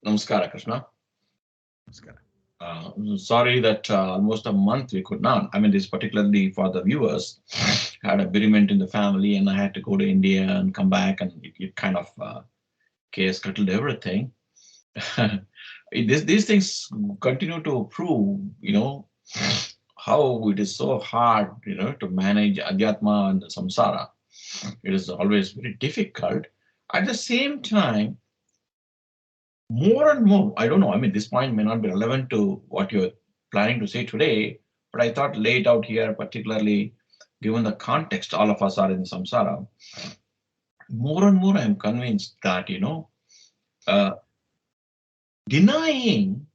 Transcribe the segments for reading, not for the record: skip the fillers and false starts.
Namaskara, Krishna. Namaskara. Sorry that almost a month we could not. I mean, this particularly for the viewers. Had a bereavement in the family, and I had to go to India and come back, and it kind of case scuttled everything. These things continue to prove, how it is so hard, to manage adhyatma and the samsara. It is always very difficult. At the same time, more and more, I don't know, I mean, this point may not be relevant to what you're planning to say today, but I thought lay it out here, particularly given the context all of us are in samsara. More and more, I'm convinced that, uh, denying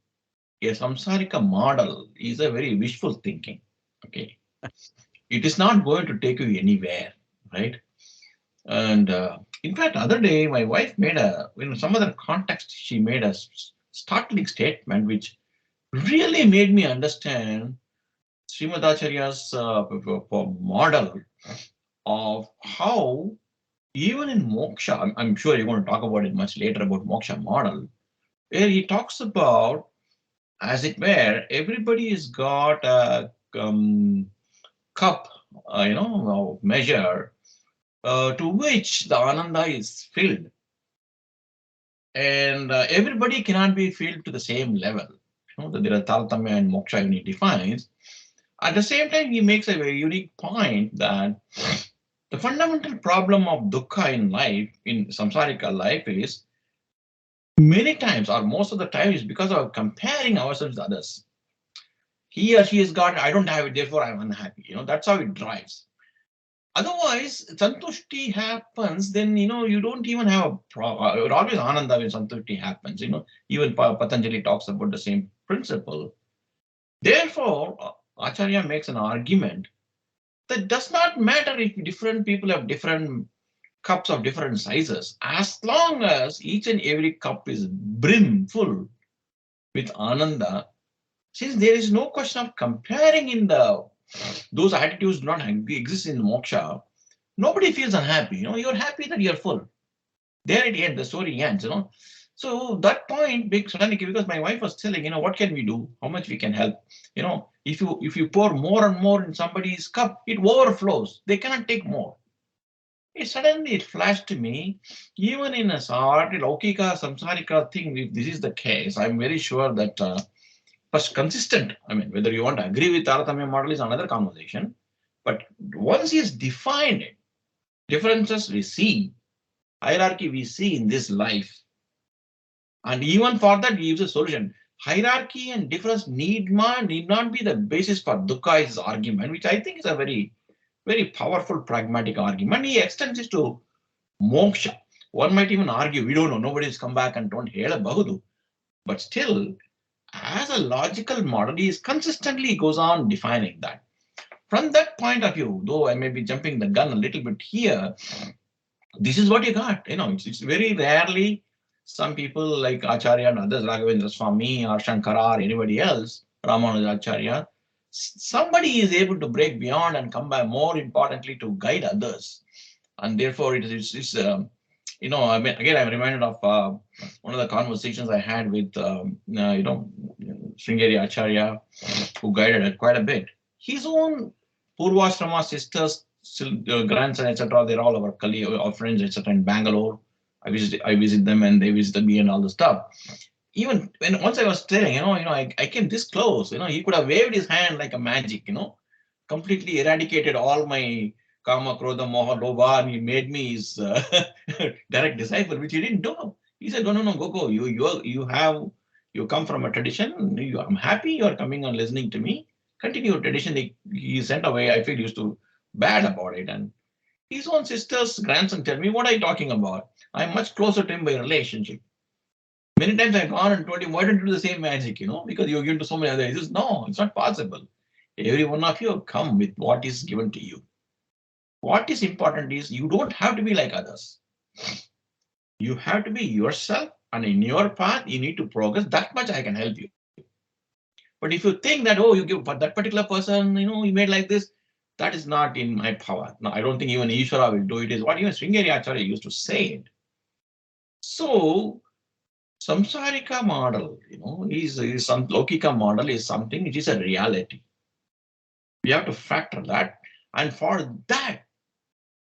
a samsarika model is a very wishful thinking. Okay. It is not going to take you anywhere, right? And in fact, other day, my wife made in some other context, she made a startling statement which really made me understand Srimad Acharya's model of how, even in Moksha, I'm sure you're going to talk about it much later about Moksha model, where he talks about, as it were, everybody has got a cup, measure to which the Ananda is filled. And everybody cannot be filled to the same level. There are Taratama and Moksha when he defines. At the same time, he makes a very unique point that the fundamental problem of dukkha in life, in samsarika life, is many times or most of the time is because of comparing ourselves to others. He or she has got, I don't have it, therefore I'm unhappy. That's how it drives. Otherwise, santushti happens, then you don't even have a problem. You're always ananda when santushti happens. Even Patanjali talks about the same principle. Therefore, Acharya makes an argument that does not matter if different people have different cups of different sizes, as long as each and every cup is brimful with ananda. Since there is no question of comparing in those attitudes do not exist in moksha, nobody feels unhappy. You're happy that you're full. There it ends. The story ends. So that point big suddenly, because my wife was telling, what can we do? How much we can help? If you pour more and more in somebody's cup, it overflows. They cannot take more. It flashed to me, even in a sort Laukika Samsarika thing, if this is the case, I'm very sure that first consistent. I mean, whether you want to agree with Taratama model is another conversation. But once he has defined it, differences we see, hierarchy we see in this life, and even for that he gives a solution. Hierarchy and difference need not be the basis for dukkha's argument, which I think is a very, very powerful pragmatic argument. He extends it to moksha. One might even argue, we don't know, nobody's come back and don't hear Bahudu. But still, as a logical model, he is consistently goes on defining that. From that point of view, though I may be jumping the gun a little bit here, this is what you got. It's very rarely some people like Acharya and others, Raghavendra Swami or Shankara or anybody else, Ramanujacharya, somebody is able to break beyond and come by, more importantly, to guide others. And therefore, I mean, again, I'm reminded of one of the conversations I had with, Shri Hari Acharya, who guided it quite a bit. His own Purvashrama sisters, grandson, etc., they're all our colleagues, our friends, etc., in Bangalore. I visit them and they visit me and all the stuff. Even when once I was telling, I came this close, he could have waved his hand like a magic, completely eradicated all my Kama, Krodha, Moha, Lobha, and he made me his direct disciple, which he didn't do. He said, no, go. You come from a tradition. I'm happy you're coming and listening to me. Continue your tradition. He sent away. I feel used to bad about it. And his own sister's grandson tell me, what are you talking about? I'm much closer to him by relationship. Many times I've gone and told him, why don't you do the same magic, because you're given to so many others. He says, no, it's not possible. Every one of you come with what is given to you. What is important is you don't have to be like others. You have to be yourself, and in your path, you need to progress. That much I can help you. But if you think that, oh, you give for that particular person, you made like this, that is not in my power. No, I don't think even Ishvara will do it. Is what even Sri Hari Acharya used to say it. So Samsarika model, is some Lokika model is something which is a reality. We have to factor that. And for that,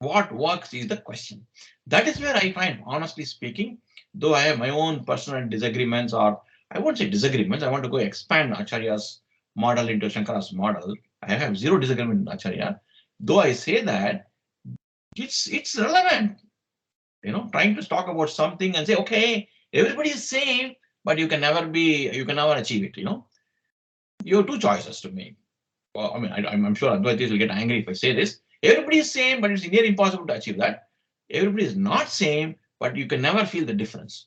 what works is the question. That is where I find, honestly speaking, though I have my own personal disagreements, or I won't say disagreements, I want to go expand Acharya's model into Shankara's model. I have zero disagreement with Acharya. Though I say that it's relevant, trying to talk about something and say, okay, everybody is same, but you can never achieve it. You have two choices to make. Well, I mean, I'm sure Advaitis will get angry if I say this. Everybody is same, but it's nearly impossible to achieve that. Everybody is not same, but you can never feel the difference.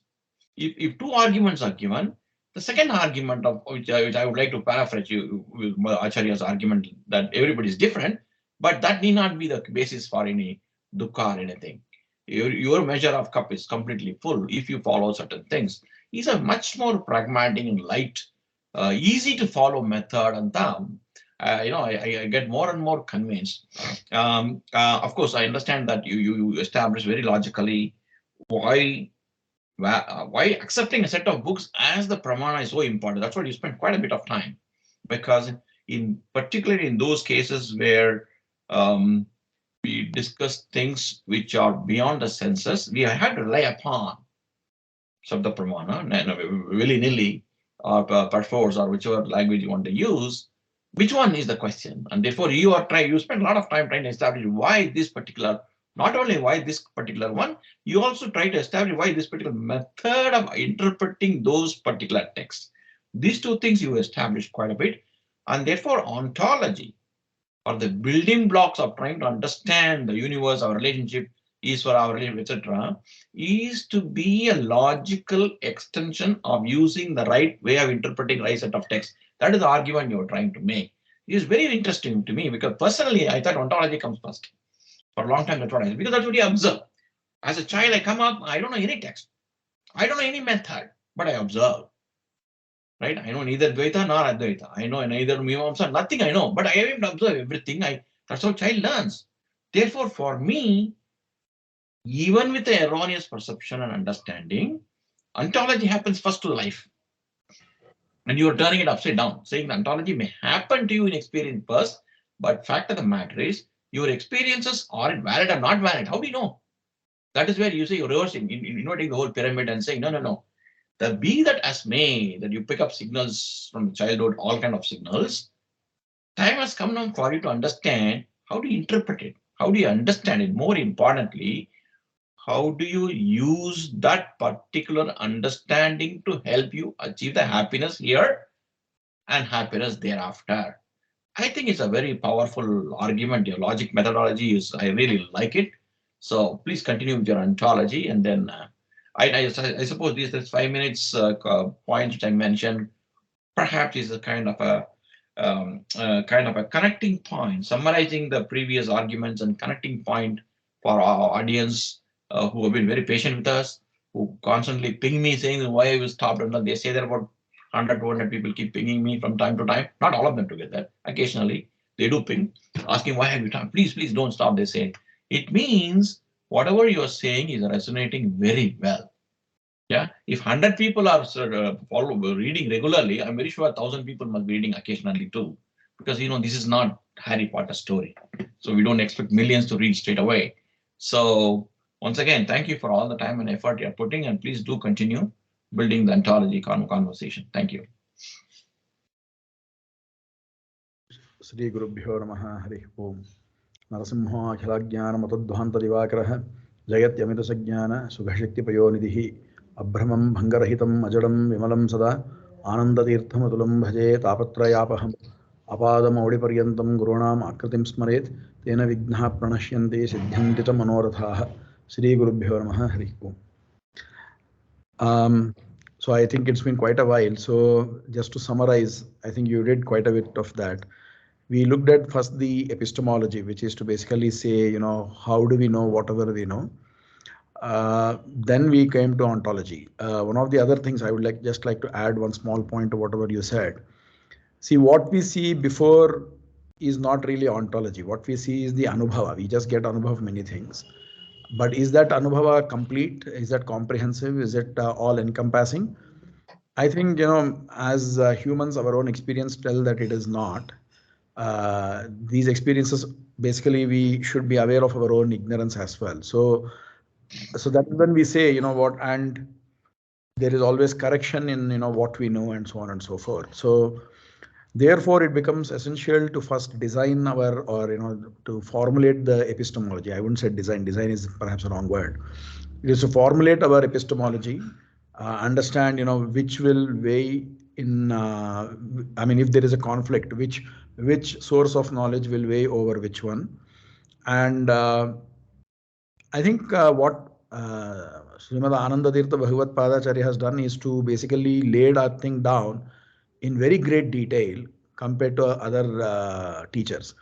If two arguments are given, the second argument of which I would like to paraphrase you with Acharya's argument that everybody is different, but that need not be the basis for any dukkha or anything. Your measure of cup is completely full if you follow certain things. It's a much more pragmatic and light, easy to follow method, and I get more and more convinced. Of course, I understand that you establish very logically why accepting a set of books as the pramana is so important. That's why you spend quite a bit of time, because particularly in those cases where we discuss things which are beyond the senses, we have to rely upon Sabda Pramana, willy-nilly, or perforce, or whichever language you want to use. Which one is the question? And therefore, you spend a lot of time trying to establish why this particular, not only why this particular one, you also try to establish why this particular method of interpreting those particular texts. These two things you establish quite a bit, and therefore ontology, or the building blocks of trying to understand the universe, our relationship, Ishvara, our relationship, etc., is to be a logical extension of using the right way of interpreting right set of texts. That is the argument you're trying to make. It is very interesting to me because personally, I thought ontology comes first. For a long time, that's what I said, because that's what you observe. As a child, I come up, I don't know any text. I don't know any method, but I observe. Right? I know neither Dvaita nor Advaita. I know neither Mimamsa, nothing I know, but I haven't observed everything. That's how child learns. Therefore, for me, even with the erroneous perception and understanding, ontology happens first to life. And you are turning it upside down, saying the ontology may happen to you in experience first, but fact of the matter is, your experiences are valid or not valid. How do you know? That is where you say you're reversing, inverting the whole pyramid and saying, no. The be that as may, that you pick up signals from childhood, all kind of signals, time has come now for you to understand how do you interpret it? How do you understand it? More importantly, how do you use that particular understanding to help you achieve the happiness here and happiness thereafter? I think it's a very powerful argument. Your logic methodology I really like it. So please continue with your ontology, and then I suppose these 5 minutes points which I mentioned perhaps is a kind of a connecting point, summarizing the previous arguments and connecting point for our audience who have been very patient with us, who constantly ping me saying why I was stopped. And they say that about 100, 200 people keep pinging me from time to time. Not all of them together. Occasionally, they do ping, asking why have you stopped? Please don't stop, they say. It means whatever you're saying is resonating very well. Yeah, if 100 people are reading regularly, I'm very sure 1,000 people must be reading occasionally too, because this is not Harry Potter story, so we don't expect millions to read straight away. So once again, thank you for all the time and effort you're putting, and please do continue building the ontology conversation. Thank you. Shri Gurubhyo Namaha Hari Om. Narasimha Akhilagyana Matadvanta Divakarah Jayatyamita Sajnana Sughashakti Payonidhi Abhramam Bhangarahitam Ajadam Vimalam Sada Ananda Theertha Muni Bhaje Tapatrayapaham Apadam Audiparyantam Gurunam Akritim Smaret Tena Vignaha Pranashyanti Siddhyanti Cha Manorathaha. Shri Gurubhyo Namaha Hari Om. So I think it's been quite a while. So just to summarize, I think you did quite a bit of that. We looked at first the epistemology, which is to basically say, how do we know whatever we know? Then we came to ontology. One of the other things I would just like to add one small point to whatever you said. See, what we see before is not really ontology. What we see is the anubhava. We just get anubhava of many things. But is that anubhava complete? Is that comprehensive? Is it all encompassing? I think, as humans, our own experience tell that it is not. These experiences, basically, we should be aware of our own ignorance as well. So that when we say, and there is always correction in, what we know and so on and so forth. So therefore, it becomes essential to first design to formulate the epistemology. I wouldn't say design. Design is perhaps a wrong word. It is to formulate our epistemology, understand, which will weigh in. If there is a conflict, which source of knowledge will weigh over which one, and I think what Srimad Ananda Theertha Madhwacharya has done is to basically lay that thing down in very great detail compared to other teachers.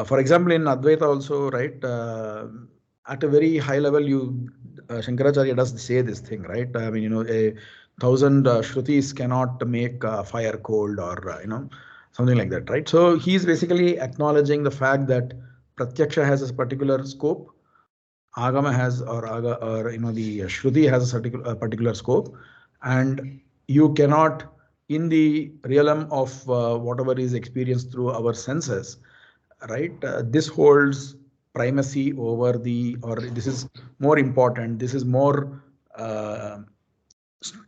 For example, in Advaita also, right, at a very high level, Shankaracharya does say this thing, right? A thousand shrutis cannot make fire cold, or something like that, right? So he's basically acknowledging the fact that Pratyaksha has a particular scope, Agama has, the Shruti has a particular scope, and you cannot, in the realm of whatever is experienced through our senses, right? This holds primacy over or this is more important. Uh,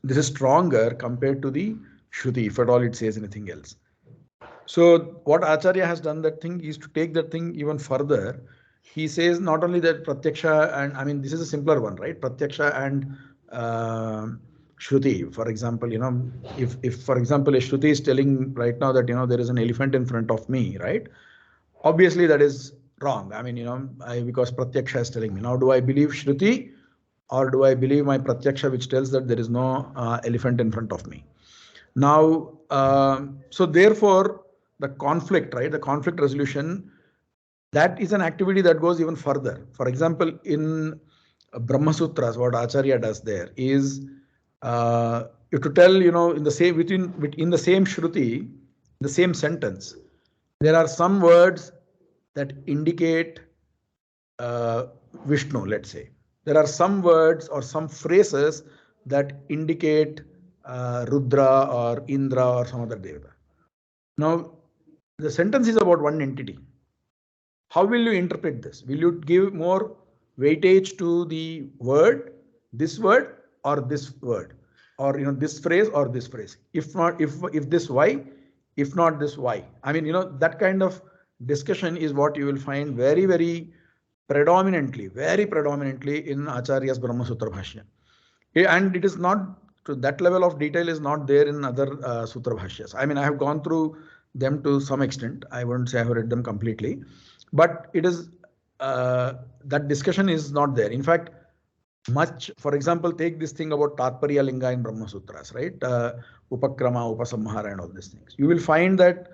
this is stronger compared to the Shruti, if at all it says anything else. So what Acharya has done that thing is to take that thing even further. He says not only that Pratyaksha and this is a simpler one, right? Pratyaksha and Shruti, for example, if for example a Shruti is telling right now that there is an elephant in front of me, right? Obviously that is wrong. Because Pratyaksha is telling me. Now, do I believe Shruti or do I believe my Pratyaksha, which tells that there is no elephant in front of me? Now, so therefore, the conflict, right? The conflict resolution, that is an activity that goes even further. For example, in Brahma Sutras, what Acharya does there is you to tell, in the same within the same Shruti, the same sentence, there are some words that indicate Vishnu, let's say. There are some words or some phrases that indicate Rudra or Indra or some other Devata. Now, the sentence is about one entity. How will you interpret this? Will you give more weightage to the word, this word, or this word, or this phrase or this phrase? If not, if this, why? If not this, why? That kind of discussion is what you will find very, very predominantly in Acharya's Brahma Sutra Bhashya. And it is not to that level of detail is not there in other Sutra Bhashyas. I have gone through them to some extent. I wouldn't say I have read them completely, but it is that discussion is not there. In fact, for example, take this thing about Tatparya Linga in Brahma Sutras, right? Upakrama, Upasamhara and all these things. You will find that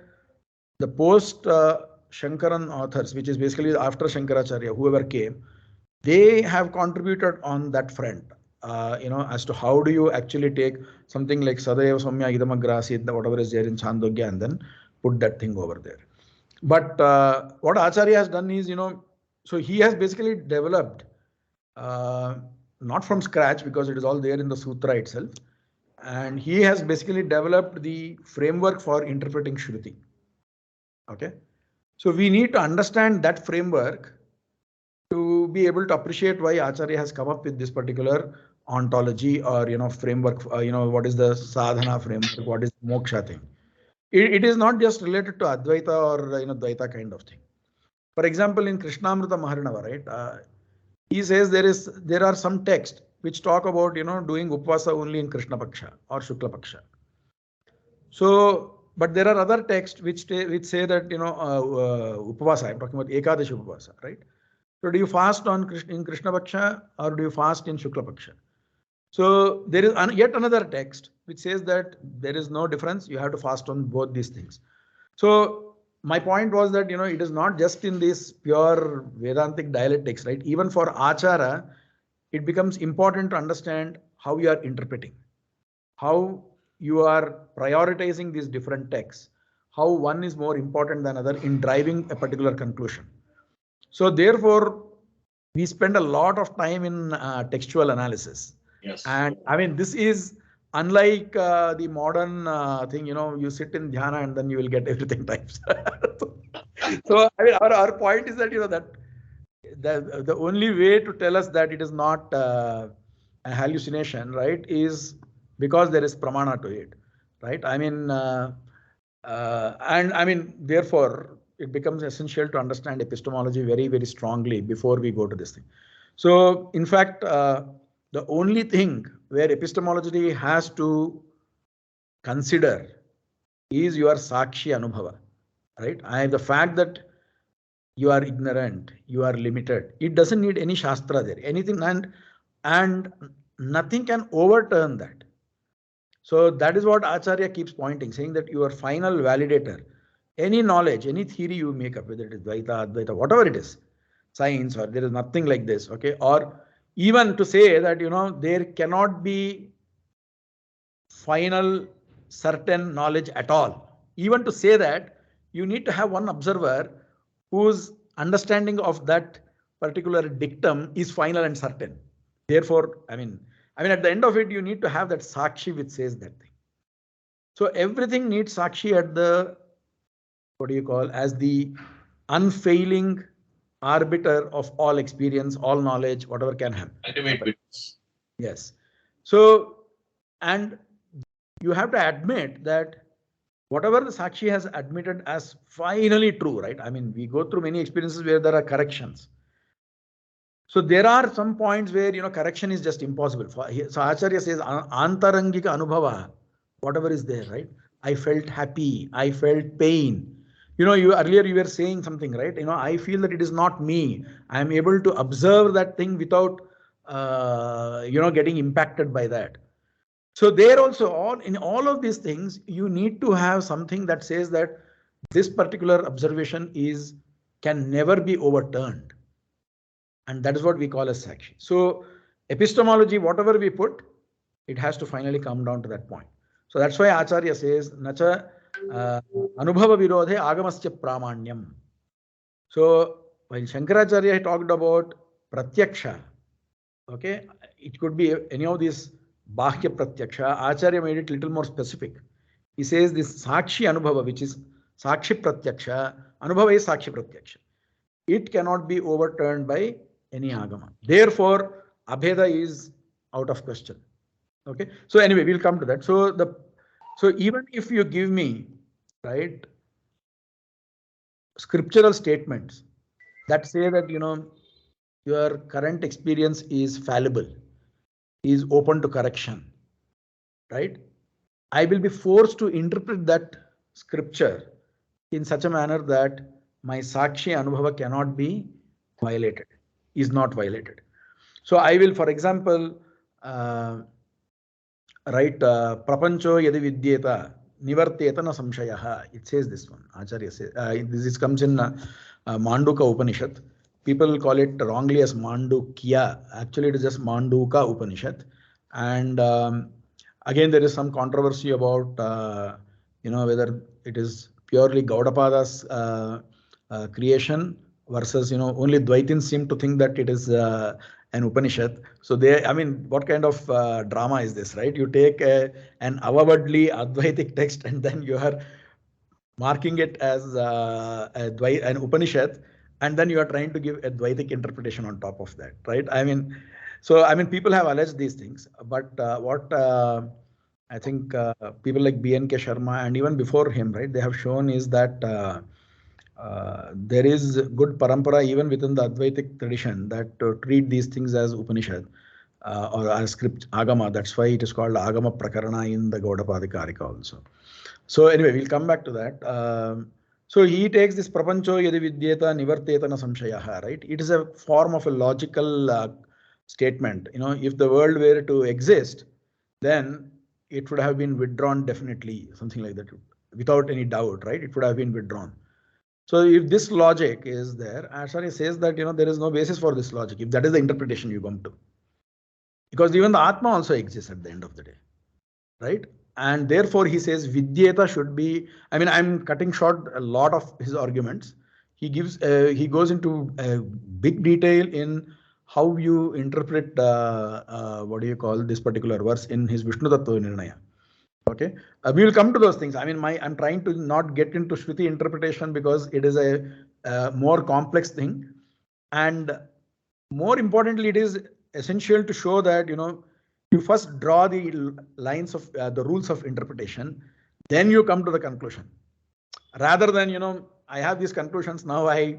the post Shankaran authors, which is basically after Shankaracharya, whoever came, they have contributed on that front. As to how do you actually take something like Sadaiva Samya Idamagrasid, whatever is there in Chandogya, and then put that thing over there. But what Acharya has done is, so he has basically developed, not from scratch because it is all there in the sutra itself, and he has basically developed the framework for interpreting Shruti. Okay, so we need to understand that framework to be able to appreciate why Acharya has come up with this particular ontology or framework. What is the sadhana framework? What is moksha thing? It is not just related to Advaita or Dvaita kind of thing. For example, in Krishnamrita Maharinava, right? He says there are some texts which talk about doing upvasa only in Krishna Paksha or Shukla Paksha. So, but there are other texts which say that upvasa. I'm talking about Ekadashi upvasa, right? So, do you fast in Krishna Paksha or do you fast in Shukla Paksha? So there is yet another text which says that there is no difference. You have to fast on both these things. So my point was that it is not just in this pure Vedantic dialectics, right? Even for Acharya, it becomes important to understand how you are interpreting, how you are prioritizing these different texts, how one is more important than other in driving a particular conclusion. So therefore, we spend a lot of time in textual analysis. Yes. And I mean, this is unlike the modern thing, you sit in dhyana and then you will get everything types. So I mean, our point is that, that the only way to tell us that it is not a hallucination, right, is because there is pramana to it, right? I mean, and I mean, therefore, it becomes essential to understand epistemology very, very strongly before we go to this thing. So, in fact, the only thing where epistemology has to consider is your sakshi anubhava, right? The fact that you are ignorant, you are limited. It doesn't need any shastra there, anything, and nothing can overturn that. So that is what Acharya keeps pointing, saying that your final validator, any knowledge, any theory you make up, whether it is Dvaita, Advaita, whatever it is, science, or there is nothing like this, okay? Or even to say that, there cannot be final certain knowledge at all. Even to say that, you need to have one observer whose understanding of that particular dictum is final and certain. Therefore, I mean, at the end of it, you need to have that sakshi which says that thing. So everything needs sakshi at the, what do you call, as the unfailing arbiter of all experience, all knowledge, whatever can happen. Ultimate witness. Yes. So, and you have to admit that whatever the sakshi has admitted as finally true, right? I mean, we go through many experiences where there are corrections. So there are some points where, correction is just impossible. So Acharya says, antarangika anubhava, whatever is there, right? I felt happy, I felt pain. You earlier you were saying something, right? I feel that it is not me. I am able to observe that thing without, getting impacted by that. So there also, in all of these things, you need to have something that says that this particular observation can never be overturned. And that is what we call as sakshi. So epistemology, whatever we put, it has to finally come down to that point. So that's why Acharya says, Nacha anubhava virodhe agamasya pramanyam. So while Shankaracharya talked about pratyaksha, okay, it could be any of these bahya pratyaksha. Acharya made it little more specific. He says this sakshi anubhava, which is sakshi pratyaksha, anubhava is sakshi pratyaksha. It cannot be overturned by any agama. Therefore, abheda is out of question. Okay. So anyway, we'll come to that. So even if you give me, right, scriptural statements that say that, your current experience is fallible, is open to correction, right? I will be forced to interpret that scripture in such a manner that my sakshi anubhava cannot be violated, is not violated. So I will, for example, write prapancho yadi vidyeta nivarteta na samshayaha. It says this one. Acharya says this comes in Manduka Upanishad. People call it wrongly as Mandukya. Actually, it is just Manduka Upanishad. And again, there is some controversy about whether it is purely Gaudapada's creation versus only Dvaitins seem to think that it is an Upanishad. So what kind of drama is this, right? You take an avowedly Advaitic text and then you are marking it as an Upanishad, and then you are trying to give a Dvaitic interpretation on top of that, right? People have alleged these things, but what I think people like B.N.K. Sharma and even before him, right, they have shown is that there is good parampara even within the Advaitic tradition that treat these things as Upanishad or as script Agama. That's why it is called Agama Prakarana in the Gaudapadhikarika also. So anyway, we'll come back to that. So he takes this prapancho yadi vidyeta nivarteta na samshayaha, right? It is a form of a logical statement. If the world were to exist, then it would have been withdrawn definitely, something like that, without any doubt, right? It would have been withdrawn. So if this logic is there, Acharya says that there is no basis for this logic, if that is the interpretation you come to. Because even the Atma also exists at the end of the day, right? And therefore he says Vidyeta should be, I'm cutting short a lot of his arguments. He goes into big detail in how you interpret what do you call this particular verse in his Vishnu Tattva Nirnaya. Okay, we will come to those things. I mean, I'm trying to not get into Shruti interpretation because it is a more complex thing, and more importantly, it is essential to show that you first draw the lines of the rules of interpretation, then you come to the conclusion. Rather than I have these conclusions, now I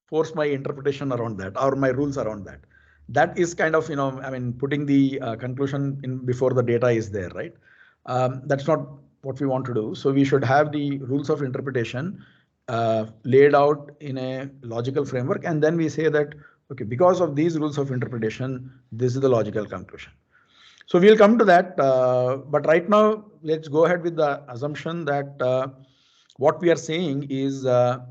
force my interpretation around that or my rules around that. That is kind of I mean putting the conclusion in before the data is there, right? That's not what we want to do. So we should have the rules of interpretation laid out in a logical framework, and then we say that okay, because of these rules of interpretation, this is the logical conclusion. So we'll come to that, but right now let's go ahead with the assumption that what we are saying is the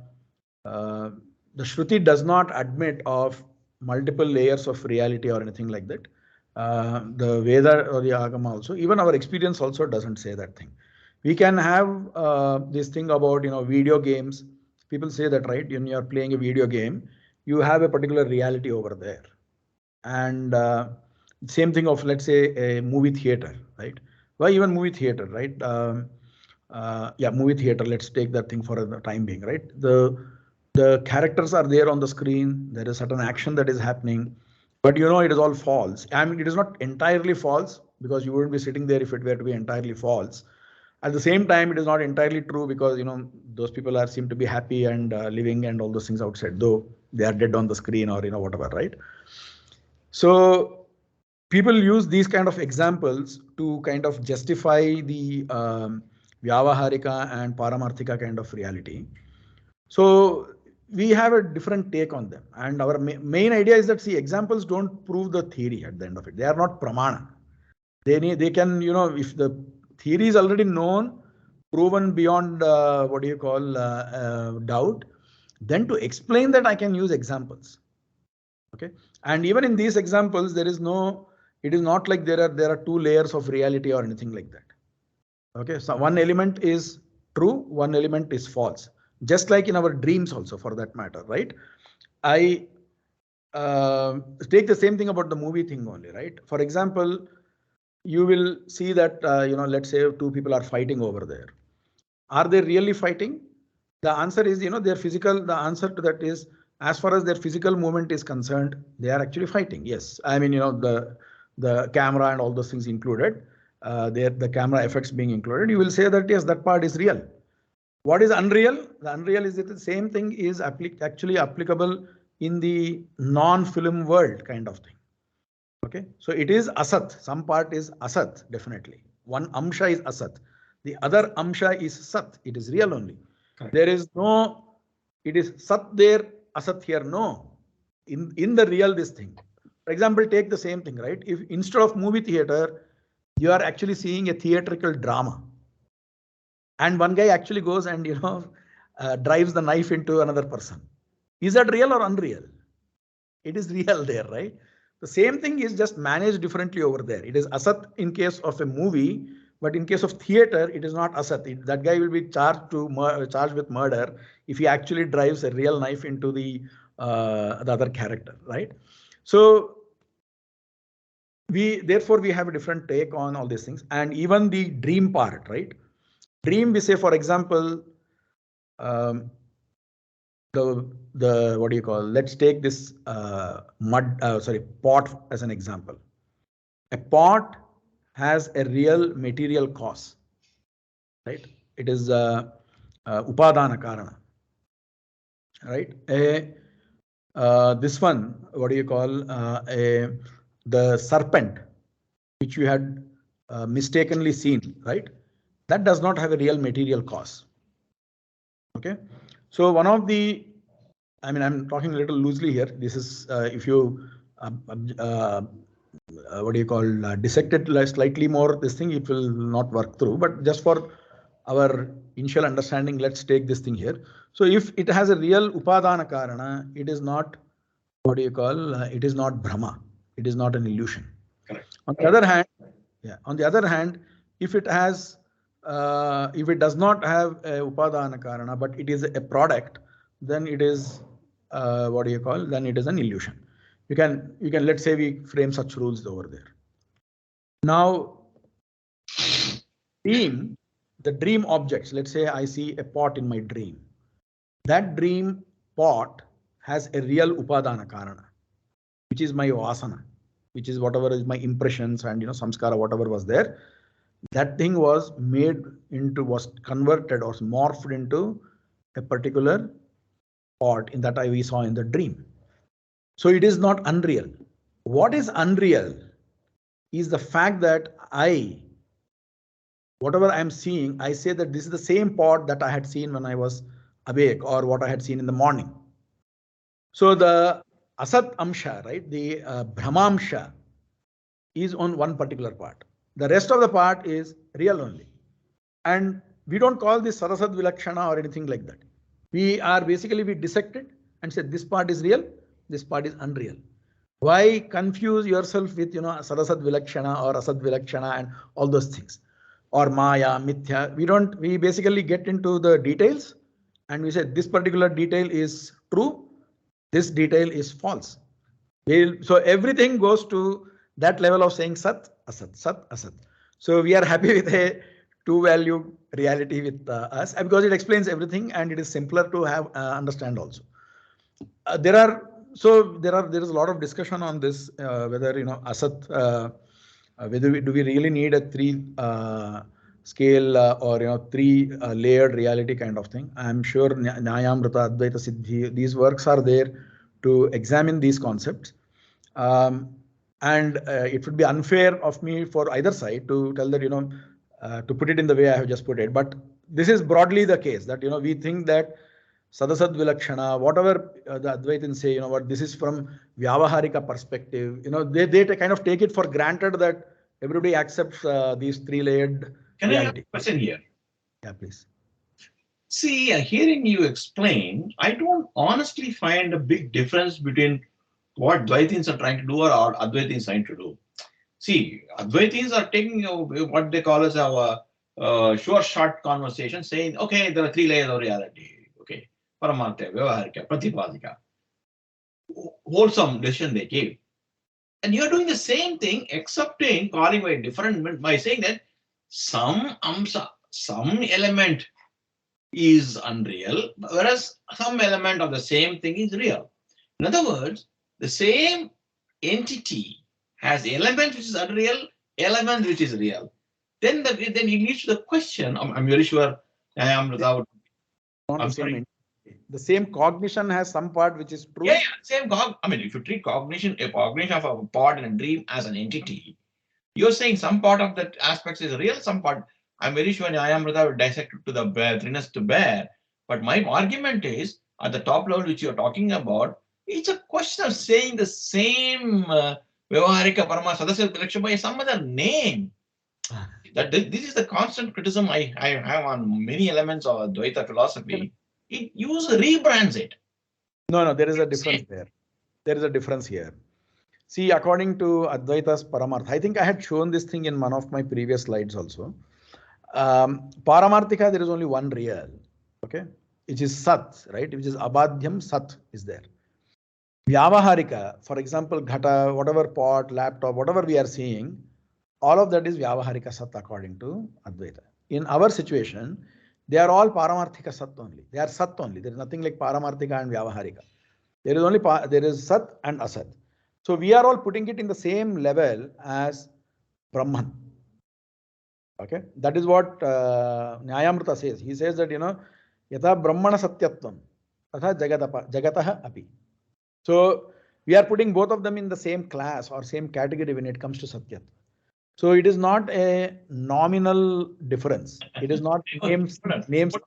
Shruti does not admit of multiple layers of reality or anything like that. The Veda or the Agama also, even our experience also doesn't say that thing. We can have this thing about video games. People say that, right? When you are playing a video game, you have a particular reality over there, and same thing of, let's say, a movie theater, right? Why even movie theater, right? Yeah, movie theater. Let's take that thing for the time being, right? The characters are there on the screen. There is certain action that is happening, but it is all false. I mean, it is not entirely false because you wouldn't be sitting there if it were to be entirely false. At the same time, it is not entirely true because those people seem to be happy and living and all those things outside, though they are dead on the screen or whatever, right? So people use these kind of examples to kind of justify the Vyavaharika and Paramarthika kind of reality. So we have a different take on them. And our main idea is that, see, examples don't prove the theory at the end of it. They are not pramana. They can, if the theory is already known, proven beyond doubt, then to explain that I can use examples. Okay, and even in these examples, it is not like there are two layers of reality or anything like that. Okay, so one element is true, one element is false. Just like in our dreams also, for that matter, right? I take the same thing about the movie thing only, right? For example, you will see that let's say two people are fighting over there. Are they really fighting? The answer is their physical. The answer to that is, as far as their physical movement is concerned, they are actually fighting. Yes, I mean the camera and all those things included, the camera effects being included. You will say that yes, that part is real. What is unreal? The unreal is that the same thing is actually applicable in the non-film world kind of thing. Okay, so it is asat. Some part is asat, definitely. One amsha is asat. The other amsha is sat. It is real only. Correct. There is no, it is sat there, asat here. No. In the real this thing. For example, take the same thing, right? If instead of movie theater, you are actually seeing a theatrical drama, and one guy actually goes and drives the knife into another person. Is that real or unreal? It is real there, right? The same thing is just managed differently over there. It is asat in case of a movie, but in case of theater, it is not asat. That guy will be charged with murder if he actually drives a real knife into the other character, right? So therefore we have a different take on all these things, and even the dream part, right? Dream, we say, for example, the what do you call? Let's take this pot as an example. A pot has a real material cause, right? It is upadana karana, right? This one, what do you call? The serpent, which you had mistakenly seen, right? That does not have a real material cause. Okay, so one of the, I mean, I'm talking a little loosely here. This is if you what do you call, dissect it slightly more, this thing, it will not work through. But just for our initial understanding, let's take this thing here. So if it has a real upadana karana, it is not, what do you call, it is not Brahma. It is not an illusion. Correct. On the other hand, yeah, on the other hand, if it has, if it does not have a upadana karana, but it is a product, then it is, what do you call, then it is an illusion. You can let's say we frame such rules over there. Now, the dream objects. Let's say I see a pot in my dream. That dream pot has a real upadana karana, which is my vasana, which is whatever is my impressions and samskara, whatever was there. That thing was converted or morphed into a particular pot in that we saw in the dream. So it is not unreal. What is unreal is the fact that whatever I'm seeing, I say that this is the same pot that I had seen when I was awake or what I had seen in the morning. So the asat amsha, right, the brahmamsha is on one particular part. The rest of the part is real only. And we don't call this sarasad vilakshana or anything like that. We dissect it and say this part is real, this part is unreal. Why confuse yourself with sarasad vilakshana or asad vilakshana and all those things, or maya, mithya? We basically get into the details and we say this particular detail is true, this detail is false. So everything goes to that level of saying sat, asat, sat, asat. So we are happy with a two-value reality with us because it explains everything and it is simpler to have understand also. There is a lot of discussion on this whether asat do we really need a three scale or three layered reality kind of thing. I'm sure Nyayamrita, Advaita Siddhi, these works are there to examine these concepts. And it would be unfair of me for either side to tell that to put it in the way I have just put it. But this is broadly the case that we think that sadasad vilakshana, whatever the Advaitins say, what this is from Vyavaharika perspective, they kind of take it for granted that everybody accepts these three-layered reality. I ask a question here? Yeah, please. See, hearing you explain, I don't honestly find a big difference between what Dvaitins are trying to do or Advaitins trying to do. See, Advaitins are taking what they call as our short conversation, saying, okay, there are three layers of reality. Okay, Paramartha, Vyavaharika, Pratipadika. Wholesome decision they gave. And you're doing the same thing, excepting calling by different, by saying that some element is unreal, whereas some element of the same thing is real. In other words, the same entity has element which is unreal, element which is real. Then it leads to the question. I'm very sure I am without. The same cognition has some part which is true. Yeah, same I mean, if you treat cognition of a part in a dream as an entity, you're saying some part of that aspects is real, some part. I'm very sure Nyayamrita will dissect it to the threeness to bear. But my argument is, at the top level which you're talking about, it's a question of saying the same Vyavaharika Parama Sadasya Vilakshana by some other name. This is the constant criticism I have on many elements of Advaita philosophy. It rebrands it. No, there is a difference there. There is a difference here. See, according to Advaita's Paramartha, I think I had shown this thing in one of my previous slides also. Paramarthika, there is only one real, okay, which is Sat, right? Which is Abadhyam Sat is there. Vyavaharika, for example, Ghata, whatever pot, laptop, whatever we are seeing, all of that is Vyavaharika Sat according to Advaita. In our situation, they are all Paramarthika Sat only. They are Sat only. There is nothing like Paramarthika and Vyavaharika. There is only there is Sat and Asat. So we are all putting it in the same level as Brahman. Okay, that is what Nyayamrita says. He says that yatha Brahmana Satyatvam, tatha Jagataha api. So we are putting both of them in the same class or same category when it comes to Satyatva. So it is not a nominal difference. It is not names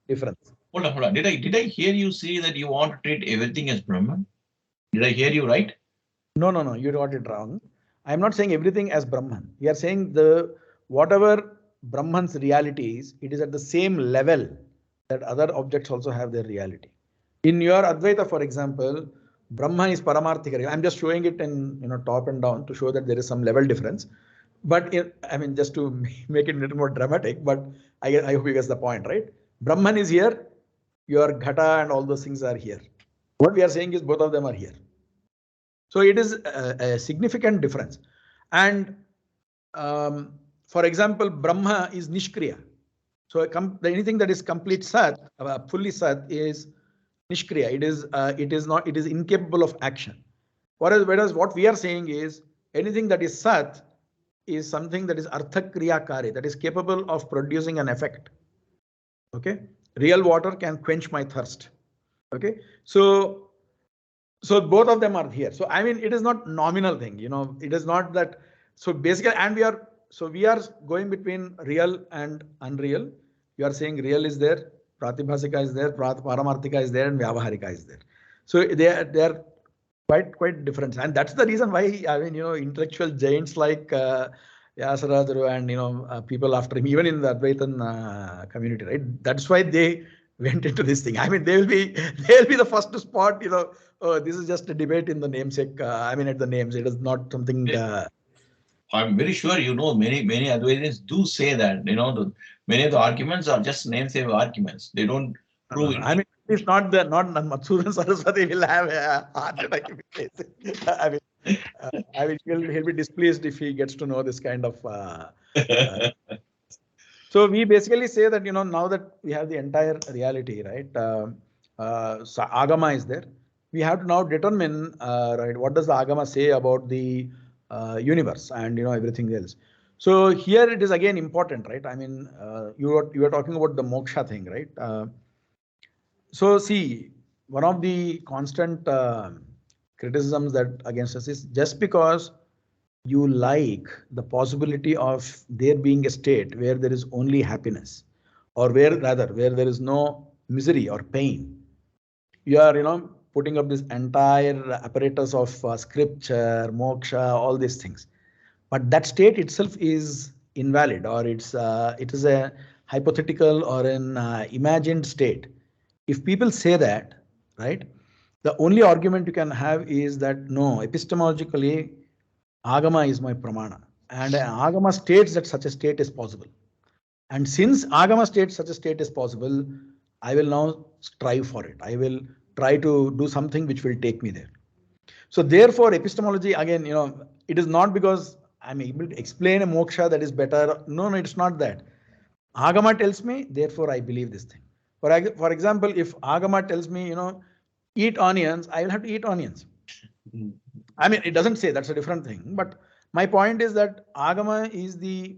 difference. Hold on. Did I hear you say that you want to treat everything as Brahman? Did I hear you right? No, you got it wrong. I am not saying everything as Brahman. We are saying whatever Brahman's reality is, it is at the same level that other objects also have their reality. In your Advaita, for example, Brahman is Paramarthika. I'm just showing it in top and down to show that there is some level difference. But I mean, just to make it a little more dramatic, but I hope you guess the point, right? Brahman is here, your Ghata and all those things are here. What we are saying is both of them are here. So it is a significant difference. And for example, Brahma is Nishkriya. So anything that is complete Sat, fully Sat, is Nishkriya. It is incapable of action. Whereas what we are saying is anything that is Sat is something that is Arthakriyakari, that is capable of producing an effect. Okay, real water can quench my thirst. Okay, so both of them are here. So I mean, it is not nominal thing, it is not that. So basically, and we are going between real and unreal. You are saying real is there, pratibhasika is there, paramarthika is there, and vyavaharika is there. So they are quite different, and that's the reason why, I mean, intellectual giants like Vyasarajuru and people after him, even in the Advaitan community, right? That's why they went into this thing. I mean, they'll be the first to spot, oh, this is just a debate in the namesake. I mean, at the names, it is not something. I'm very sure many Advaitins do say that many of the arguments are just namesake arguments. They don't prove it. I mean, it's not Matsuran Saraswati will have a heart attack if he says it. I mean, he'll be displeased if he gets to know this kind of. So we basically say that now that we have the entire reality, right? So Agama is there. We have to now determine, right, what does the Agama say about the universe and everything else. So here it is again important, right? I mean, you were talking about the moksha thing, right? So see, one of the constant criticisms that against us is just because you like the possibility of there being a state where there is only happiness, or where there is no misery or pain, you are putting up this entire apparatus of scripture, moksha, all these things. But that state itself is invalid, or it is a hypothetical or an imagined state. If people say that, right, the only argument you can have is that no, epistemologically, Agama is my pramana, and Agama states that such a state is possible. And since Agama states such a state is possible, I will now strive for it. I will try to do something which will take me there. So therefore, epistemology, again, it is not because I'm able to explain a moksha that is better. No, it's not that. Agama tells me, therefore I believe this thing. For example, if Agama tells me, eat onions, I will have to eat onions. I mean, it doesn't say, that's a different thing. But my point is that Agama is the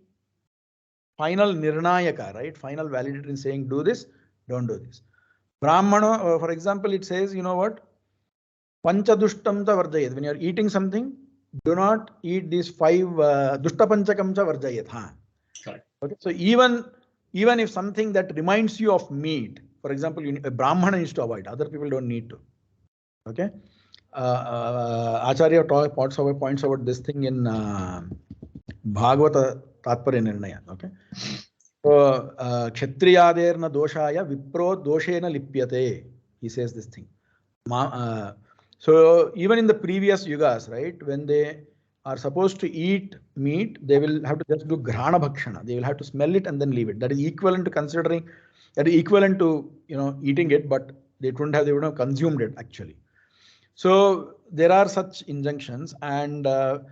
final nirnayaka, right? Final validator in saying, do this, don't do this. Brahmana, for example, it says, what? Panchadushtam cha varjayat. When you are eating something, do not eat these 5 dushta panchakam cha varjayat. Okay. So even if something that reminds you of meat, for example, a Brahmana needs to avoid, other people don't need to. Okay. Acharya points about this thing in Bhagavata Tatparya Nirnaya. Okay. So Kshatriyaderna doshaya vipro doshena lipyate. He says this thing. So even in the previous yugas, right, when they are supposed to eat meat, they will have to just do grana bhakshana. They will have to smell it and then leave it. That is equivalent to eating it, but they wouldn't have consumed it actually. So there are such injunctions, and to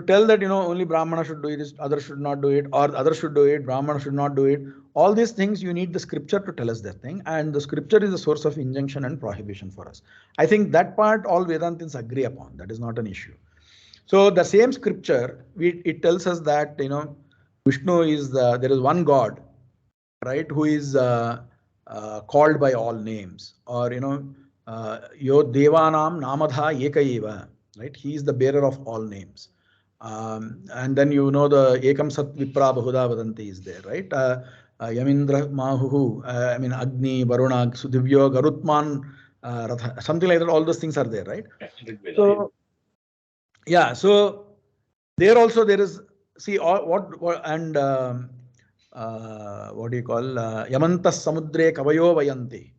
tell that only Brahmana should do it, others should not do it, or others should do it, Brahmana should not do it. All these things you need the scripture to tell us that thing, and the scripture is the source of injunction and prohibition for us. I think that part all Vedantins agree upon. That is not an issue. So the same scripture, it tells us that Vishnu is there is one God, right, who is called by all names, or Yo Devanam Namadha Ekaiva, right? He is the bearer of all names. And then the Ekam Sat Vipra Bahuda Vadanti is there, right? Yamindra Mahuhu, I mean Agni, Varuna, Sudivyo, Garutman, Ratha, something like that. All those things are there, right? So yeah, so there also there is, see, what and what do you call Yamantas Samudre Kavayo Vayanti.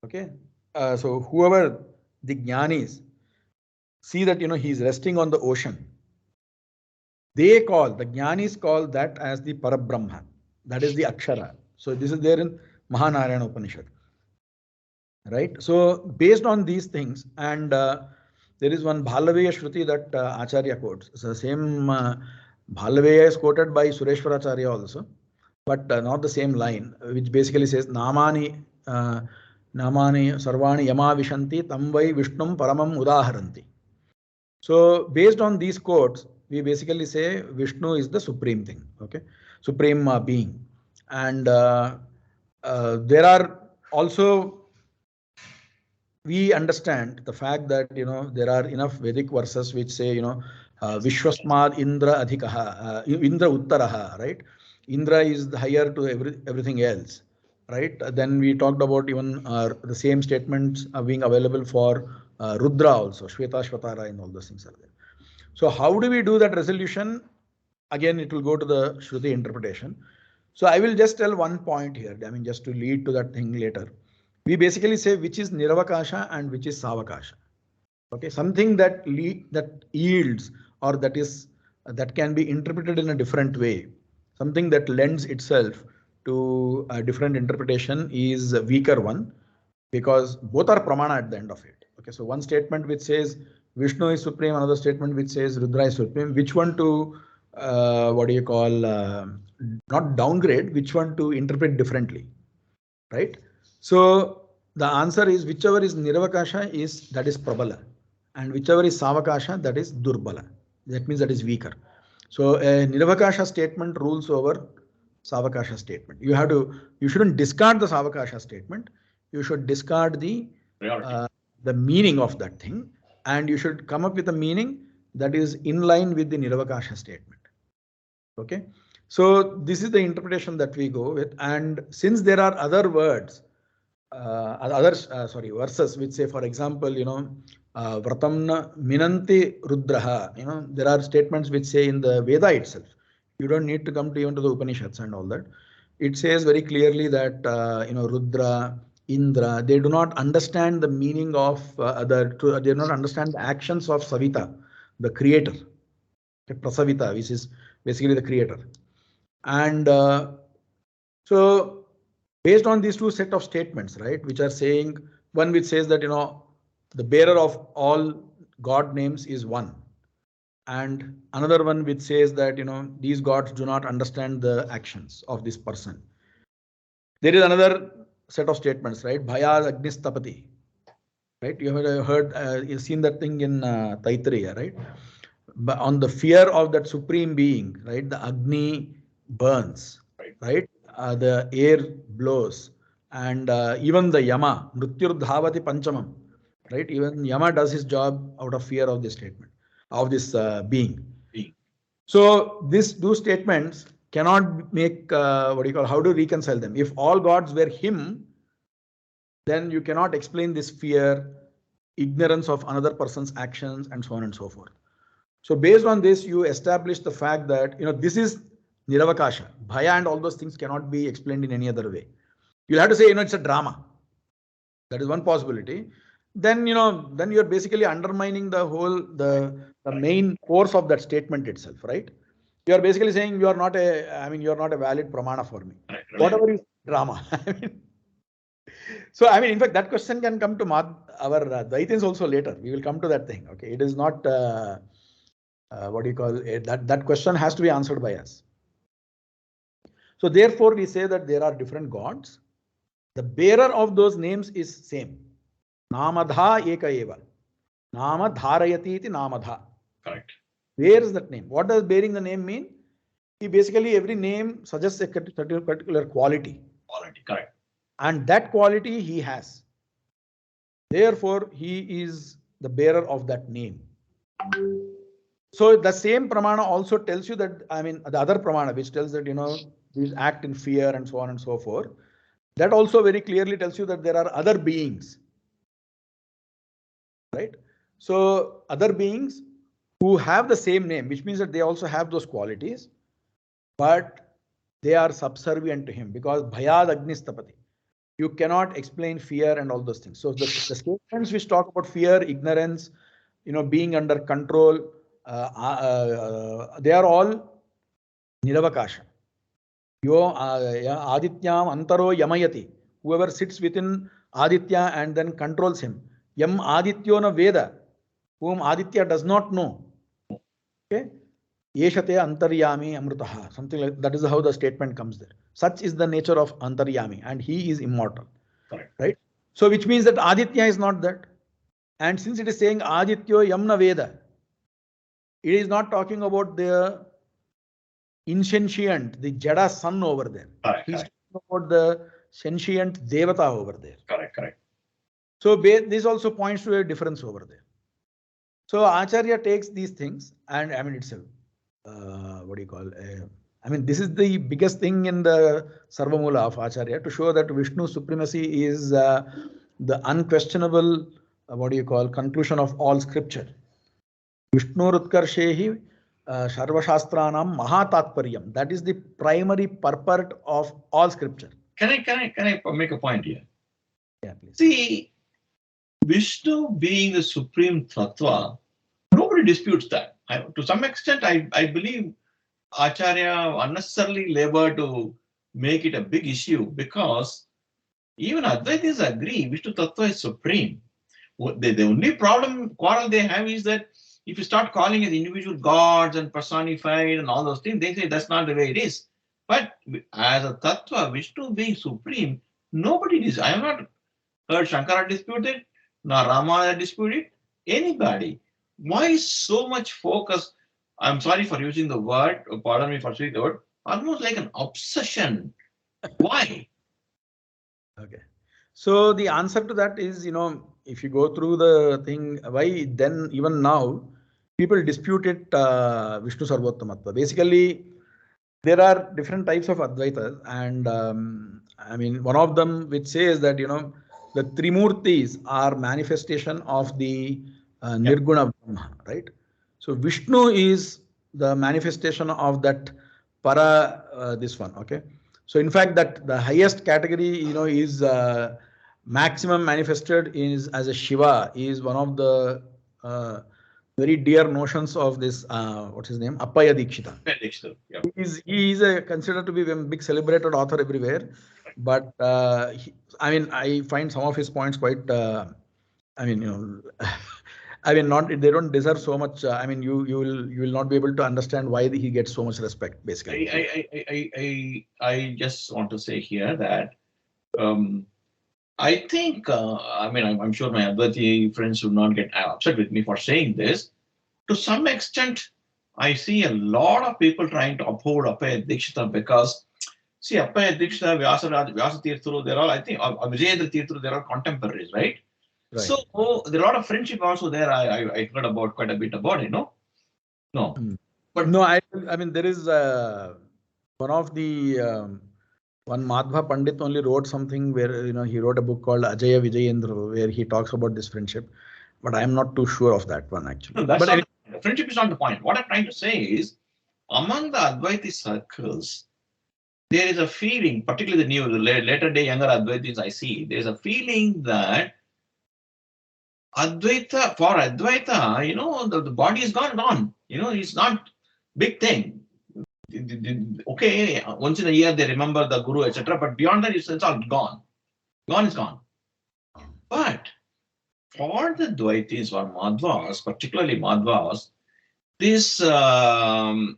Okay, so whoever the jnanis see that he is resting on the ocean, the jnanis call that as the Parabrahma. That is the Akshara. So this is there in Mahanarayana Upanishad. Right. So based on these things, and there is one Bhalaveya Shruti that Acharya quotes. So the same Bhalaveya is quoted by Sureshwaracharya also, but not the same line, which basically says Namani Namani Sarvani Yama Vishanti Tamvai Vishnum Paramam Udaharanti. So based on these quotes, we basically say Vishnu is the supreme thing, okay, supreme being, and there are also, we understand the fact that there are enough Vedic verses which say Vishwasmad Indra Adhikaha, Indra Uttaraha, right? Indra is higher to everything else, right? Then we talked about even the same statements being available for Rudra also, Shweta Shvatara, and all those things are there. So how do we do that resolution? Again, it will go to the Shruti interpretation. So I will just tell one point here, I mean, just to lead to that thing later. We basically say which is Niravakasha and which is Savakasha. Okay, something that yields, or that can be interpreted in a different way, something that lends itself to a different interpretation is a weaker one, because both are pramana at the end of it. Okay, so one statement which says Vishnu is supreme, another statement which says Rudra is supreme. Which one to not downgrade, which one to interpret differently, right? So the answer is whichever is Niravakasha that is Prabala, and whichever is Savakasha, that is Durbala. That means that is weaker. So a Niravakasha statement rules over Savakasha statement. You shouldn't discard the Savakasha statement. You should discard the meaning of that thing, and you should come up with a meaning that is in line with the Niravakasha statement. Okay, so this is the interpretation that we go with, and since there are other words, verses which say, for example, Vratamna Minanti Rudraha, there are statements which say in the Veda itself. You don't need to come to even to the Upanishads and all that. It says very clearly that Rudra, Indra, they do not understand the meaning of they do not understand the actions of Savita, the creator, Prasavita, which is basically the creator. And so based on these two set of statements, right, which are saying, one which says that the bearer of all God names is one, and another one which says that these gods do not understand the actions of this person. There is another set of statements, right? Bhaya Agnis Tapati, right? You have heard, you've seen that thing in Taittiriya, right? But on the fear of that supreme being, right? The Agni burns, right? The air blows, and even the Yama, Mrityur Dhavati Panchamam, right? Even Yama does his job out of fear of this statement, of this being. So those statements cannot make, how do you reconcile them? If all gods were him, then you cannot explain this fear, ignorance of another person's actions, and so on and so forth. So based on this, you establish the fact that this is Niravakasha. Bhaya and all those things cannot be explained in any other way. You'll have to say it's a drama. That is one possibility. Then then you're basically undermining the whole the main force of that statement itself, right? You are basically saying you're not a valid pramana for me. Whatever is drama. So in fact, that question can come to our Dvaitins also later. We will come to that thing. Okay, it is not that question has to be answered by us. So therefore, we say that there are different gods. The bearer of those names is same. Namadha eka eva. Nama dharayati iti namadha. Correct. Where is that name? What does bearing the name mean? Basically, every name suggests a particular quality. Quality, correct. And that quality he has. Therefore, he is the bearer of that name. So the same pramana also tells you that, the other pramana which tells that, these act in fear and so on and so forth. That also very clearly tells you that there are other beings, right? So other beings who have the same name, which means that they also have those qualities, but they are subservient to him, because bhayad agnis tapati. You cannot explain fear and all those things. So the statements which talk about fear, ignorance, being under control, they are all Niravakasha. Adityam antaro yamayati. Whoever sits within Aditya and then controls him. Yam adityo na veda. whom Aditya does not know. Okay? Yeshate antaryami amrutaha. Something like that is how the statement comes there. Such is the nature of antaryami, and he is immortal. Correct. Right? So which means that Aditya is not that. And since it is saying Adityo Yamna Veda, it is not talking about the insentient, the Jada sun over there. Correct, He's correct. talking about the sentient Devata over there. Correct, correct. So this also points to a difference over there. So Acharya takes these things, and I mean it's a what do you call? I mean this is the biggest thing in the Sarvamula of Acharya, to show that Vishnu's supremacy is the unquestionable what do you call, conclusion of all scripture. Vishnu Rutkarshehi Sarvashastranam Mahatatparyam. That is the primary purport of all scripture. Can I make a point here? Yeah, please. See, Vishnu being the supreme Tattva, nobody disputes that. To some extent, I believe Acharya unnecessarily labored to make it a big issue, because even Advaitis agree Vishnu Tattva is supreme. The only quarrel they have is that if you start calling it individual gods and personified and all those things, they say that's not the way it is. But as a Tattva, Vishnu being supreme, nobody I have not heard Shankara dispute it, nor Rama dispute it, anybody. Why so much focus? I'm sorry for using the word, pardon me for saying the word, almost like an obsession. Why? Okay. So the answer to that is, if you go through the thing, why then even now people dispute it, Vishnu Sarvottamattva. Basically, there are different types of Advaitas, and I mean, one of them which says that, the Trimurtis are manifestation of the Nirguna Brahma, right? So Vishnu is the manifestation of that para, this one, okay? So in fact, that the highest category, is maximum manifested is as a Shiva, is one of the very dear notions of this, what's his name? Appaya Dikshita. Yeah. He is considered to be a big celebrated author everywhere, but I find some of his points quite, I mean, not, they don't deserve so much. I mean, you will not be able to understand why he gets so much respect, basically. I just want to say here that I think, I'm sure my Advaita friends will not get upset with me for saying this. To some extent, I see a lot of people trying to uphold Appaya Dikshita, because, see, Appaya Dikshita, Vyasa Tirthuru, they're all, I think, Vijayendra Tirthuru, they're all contemporaries, right? Right. So there are a lot of friendship also there. I heard about quite a bit about it, no? No. But no, I mean, there is one of the one Madhva Pandit only wrote something where, he wrote a book called Ajaya Vijayendra, where he talks about this friendship, but I am not too sure of that one actually. No, but friendship is not the point. What I'm trying to say is, among the Advaita circles, there is a feeling, particularly the later day younger Advaitis I see, there is a feeling that Advaita, for Advaita, the body is gone. It's not big thing. Okay, once in a year they remember the guru, etc. But beyond that, it's all gone. Gone is gone. But for the Dvaitis or Madhvas, particularly Madhvas, this annual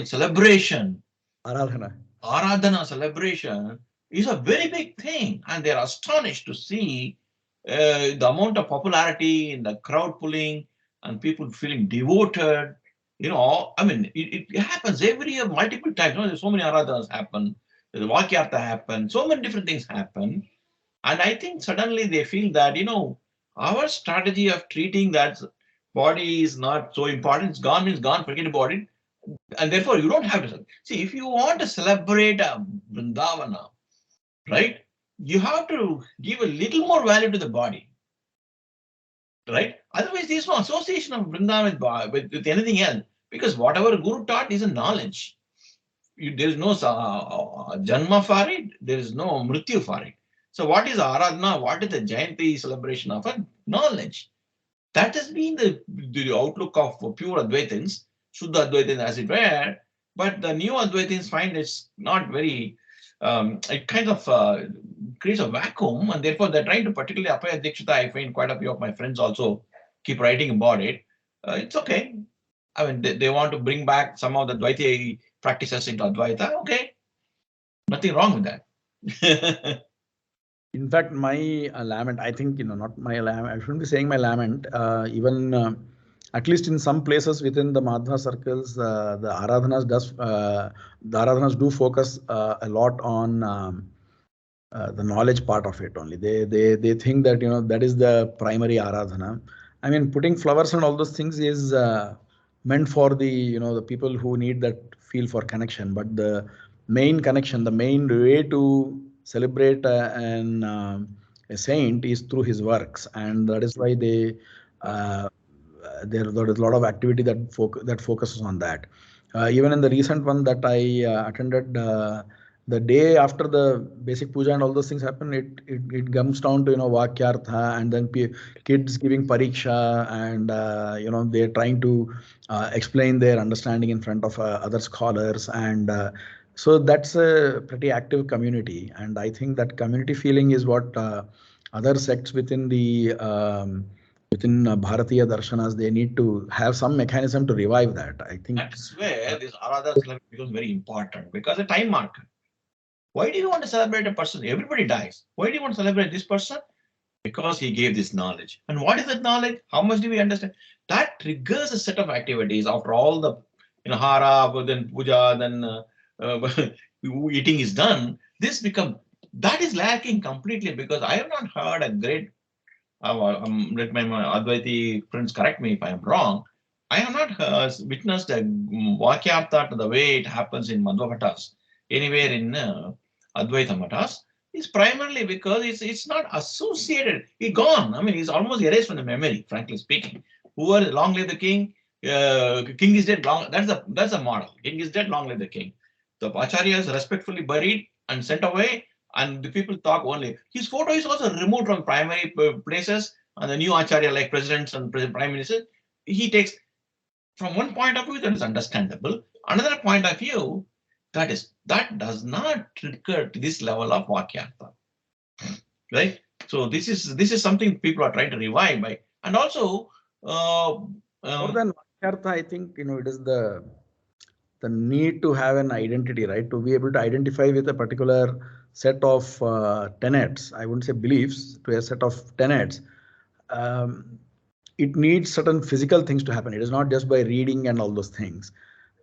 celebration, aradhana celebration, is a very big thing, and they're astonished to see the amount of popularity in the crowd pulling and people feeling devoted. It happens every year, multiple times. There's so many aradhanas happen, the Vakyartha happen, so many different things happen. And I think suddenly they feel that, our strategy of treating that body is not so important. It's gone, means gone, forget about it. And therefore, you don't have to. See, if you want to celebrate a Vrindavana, right, you have to give a little more value to the body. Right? Otherwise, there's no association of Vrindavan with anything else. Because whatever Guru taught is a knowledge. There is no Janma for it, there is no Mrityu for it. So what is Aradhana? What is the Jayanti celebration of a knowledge? That has been the outlook of pure Advaitins, Shuddha Advaitins as it were, but the new Advaitins find it's not very, it kind of creates a vacuum, and therefore they're trying to, particularly Appaya Dikshita, I find quite a few of my friends also keep writing about it. It's okay. I mean, they want to bring back some of the Advaita practices into Advaita. Okay, nothing wrong with that. In fact, my lament, I think, not my lament, I shouldn't be saying my lament, even at least in some places within the Madhva circles, the aradhanas do focus a lot on the knowledge part of it only. They think that, that is the primary aradhana. I mean, putting flowers and all those things is meant for the people who need that feel for connection. But the main connection, the main way to celebrate a saint is through his works, and that is why there is a lot of activity that focuses on that. Even in the recent one that I attended. The day after the basic puja and all those things happen, it comes down to vakyartha, and then kids giving pariksha, and they're trying to explain their understanding in front of other scholars, and so that's a pretty active community, and I think that community feeling is what other sects within Bharatiya darshanas, they need to have some mechanism to revive that. I think that's where this Aradha becomes very important, because a time marker. Why do you want to celebrate a person? Everybody dies. Why do you want to celebrate this person? Because he gave this knowledge. And what is that knowledge? How much do we understand? That triggers a set of activities after all the hara, then puja, then eating is done. That is lacking completely, because I have not heard a great, let my Advaiti friends correct me if I am wrong. I have not witnessed a Vakyartha the way it happens in Madhvacharya anywhere in Advaita Matas, is primarily because it's not associated. It's gone. I mean, it's almost erased from the memory, frankly speaking. Whoever, long live the king, king is dead, long. That's a model. King is dead, long live the king. The Acharya is respectfully buried and sent away, and the people talk only. His photo is also removed from primary places, and the new Acharya, like presidents and prime ministers, he takes, from one point of view, that is understandable. Another point of view, that does not trigger to this level of vakyartha, right? So this is something people are trying to revive by, and also more than vakyartha, I think it is the need to have an identity, right? To be able to identify with a particular set of tenets. I wouldn't say beliefs, to a set of tenets. It needs certain physical things to happen. It is not just by reading and all those things.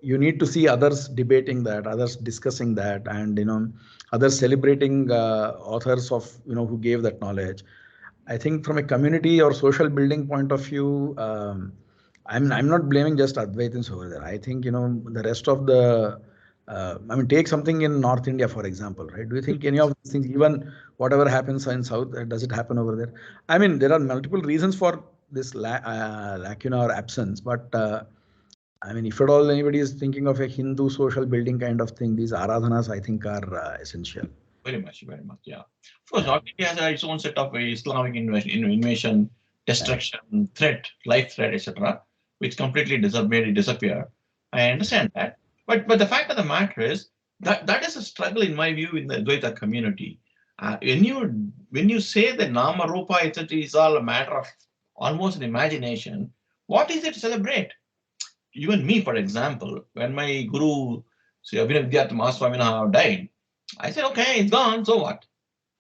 You need to see others debating that, others discussing that, and others celebrating authors of who gave that knowledge. I think from a community or social building point of view, I'm not blaming just Advaitins over there. I think the rest of the I mean, take something in North India, for example, right? Do you think any of these things, even whatever happens in South, does it happen over there? I mean, there are multiple reasons for this lacuna or absence, but I mean, if at all anybody is thinking of a Hindu social building kind of thing, these aradhanas, I think, are essential. Very much, yeah. Of course, North India has its own set of Islamic invasion, destruction, threat, life threat, etc., which completely made it disappear. I understand that, but the fact of the matter is that is a struggle, in my view, in the Advaita community. When you say that Nama Rupa, etc., is all a matter of almost an imagination, what is it to celebrate? Even me, for example, when my guru, Sri Abhinavya Mahaswamina, died, I said, okay, it's gone, so what?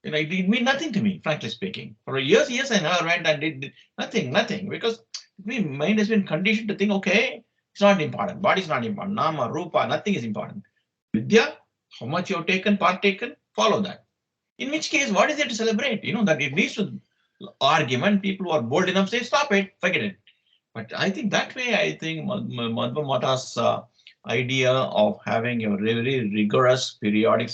It mean nothing to me, frankly speaking. For years, I never went and did nothing, because my mind has been conditioned to think, okay, it's not important, body is not important, Nama, Rupa, nothing is important. Vidya, how much you have partaken, follow that. In which case, what is there to celebrate? That it leads to argument. People who are bold enough say, stop it, forget it. But I think that way, I think Madhva Mata's idea of having a very rigorous periodic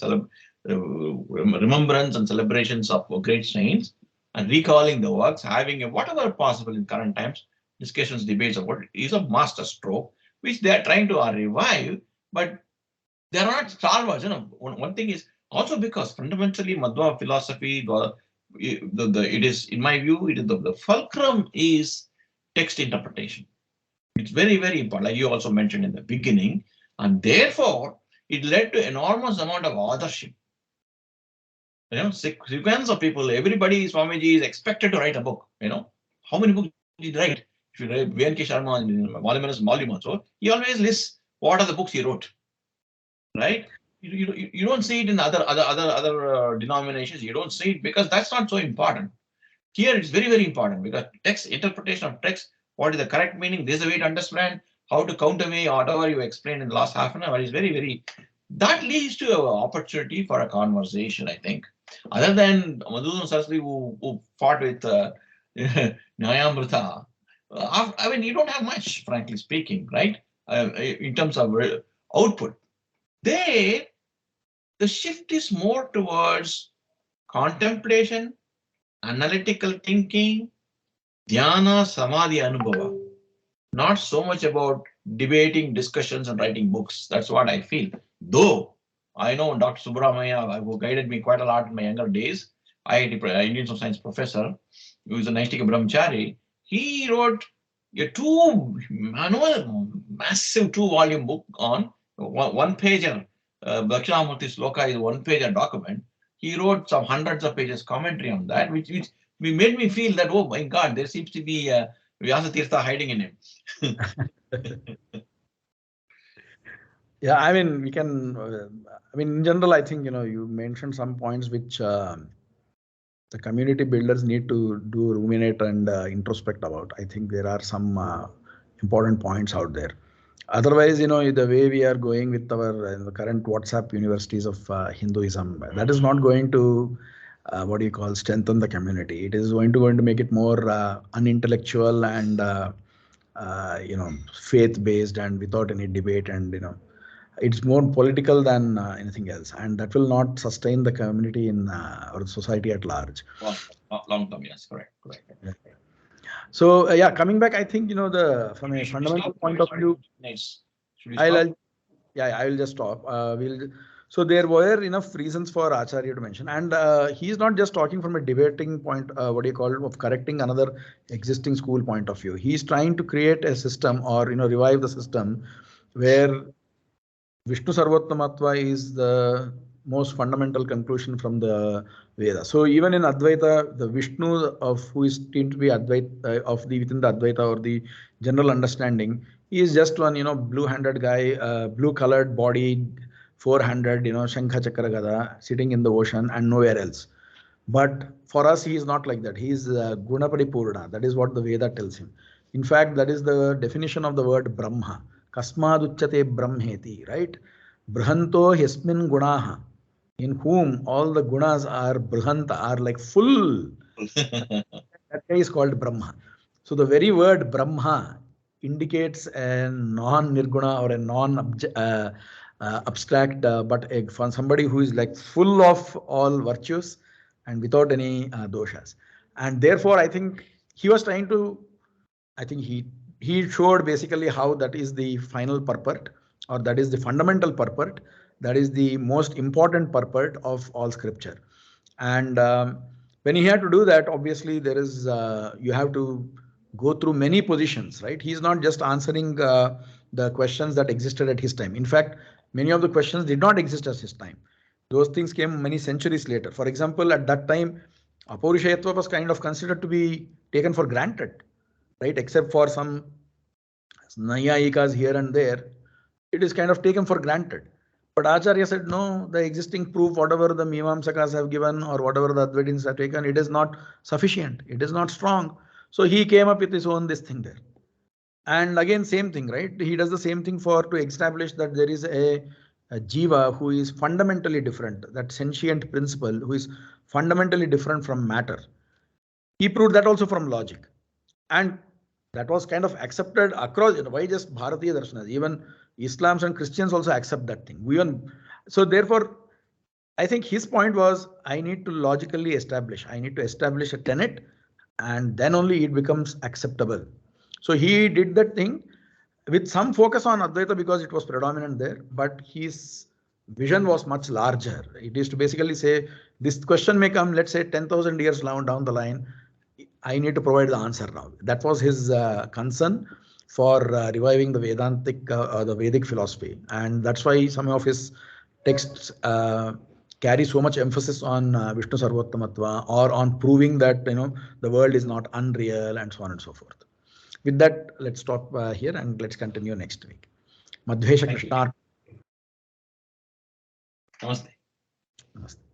remembrance and celebrations of great saints, and recalling the works, having whatever possible in current times, discussions, debates about it, is a master stroke, which they are trying to revive, but they are not stalwarts. One thing is also because fundamentally Madhva philosophy, it is, in my view, it is the fulcrum is text interpretation. It's very, very important, like you also mentioned in the beginning, and therefore it led to enormous amount of authorship. Sequence of people, everybody, Swamiji is expected to write a book. How many books did he write? if you read V.N.K. Sharma in Voluminous Volume also, he always lists what are the books he wrote, right? You don't see it in other denominations. You don't see it because that's not so important. Here it's very, very important because text, interpretation of text, what is the correct meaning, this is the way to understand, how to counterweigh whatever you explained in the last half an hour is very, very, that leads to an opportunity for a conversation, I think. Other than Madhusudan Saraswati who fought with Nyayamrita, I mean, you don't have much, frankly speaking, right? In terms of output. There, the shift is more towards contemplation, analytical thinking, dhyana, samadhi, anubhava. Not so much about debating, discussions, and writing books. That's what I feel. Though I know Dr. Subramanya, who guided me quite a lot in my younger days, Indian Social Science professor, who is a Naistika Brahmachari, he wrote a massive 2-volume book on one pager. Dakshinamurti Sloka is 1-pager document. He wrote some hundreds of pages commentary on that, which made me feel that, oh my God, there seems to be Vyasa Tirtha hiding in him. Yeah, I mean, we can, I mean, in general, I think, you mentioned some points which the community builders need to do ruminate and introspect about. I think there are some important points out there. Otherwise, the way we are going with our the current WhatsApp universities of Hinduism, that is not going to, strengthen the community. It is going to make it more unintellectual and, faith-based and without any debate, and, it's more political than anything else, and that will not sustain the community or the society at large. Long term, yes, correct. Yeah. So yeah, coming back, I think from a fundamental point of view, Nice. I will just stop. So there were enough reasons for Acharya to mention, and he is not just talking from a debating point, of correcting another existing school point of view. He is trying to create a system or revive the system where Vishnu Sarvottamattva is the most fundamental conclusion from the Veda. So even in Advaita, the Vishnu of who is deemed to be Advaita within the Advaita or the general understanding, he is just one blue-handed guy, blue-colored body, four-handed Shankha Chakra Gada sitting in the ocean and nowhere else. But for us, he is not like that. He is Gunapari Purna. That is what the Veda tells him. In fact, that is the definition of the word Brahma. Kasmaduchyate Brahmeti, right? Brihanto Yasmin Gunaha, in whom all the gunas are Brihanta, are like full. That guy is called Brahma. So the very word Brahma indicates a non-nirguna or a non-abstract, but for somebody who is like full of all virtues and without any doshas. And therefore, I think he was trying to, I think he showed basically how that is the final purport, or that is the fundamental purport, that is the most important purport of all scripture. And when he had to do that, obviously there is you have to go through many positions, right? He's not just answering the questions that existed at his time. In fact, many of the questions did not exist at his time. Those things came many centuries later. For example, at that time, Apaurushayatva was kind of considered to be taken for granted, right? Except for some Nayayikas here and there, it is kind of taken for granted. But Acharya said, no, the existing proof, whatever the Mimamsakas have given or whatever the Advaitins have taken, it is not sufficient. It is not strong. So he came up with his own this thing there. And again, same thing, right? He does the same thing to establish that there is a jiva who is fundamentally different, that sentient principle who is fundamentally different from matter. He proved that also from logic. And that was kind of accepted across, why just Bharatiya Darshanas? Even Islams and Christians also accept that thing. So therefore, I think his point was, I need to logically establish, I need to establish a tenet, and then only it becomes acceptable. So he did that thing with some focus on Advaita because it was predominant there, but his vision was much larger. It is to basically say, this question may come, let's say 10,000 years down the line, I need to provide the answer now. That was his concern for reviving the Vedantic, the Vedic philosophy. And that's why some of his texts carry so much emphasis on Vishnu Sarvottamattva, or on proving that, the world is not unreal, and so on and so forth. With that, let's stop here and let's continue next week. Madhvesha Thank you. Krishna. Namaste. Namaste.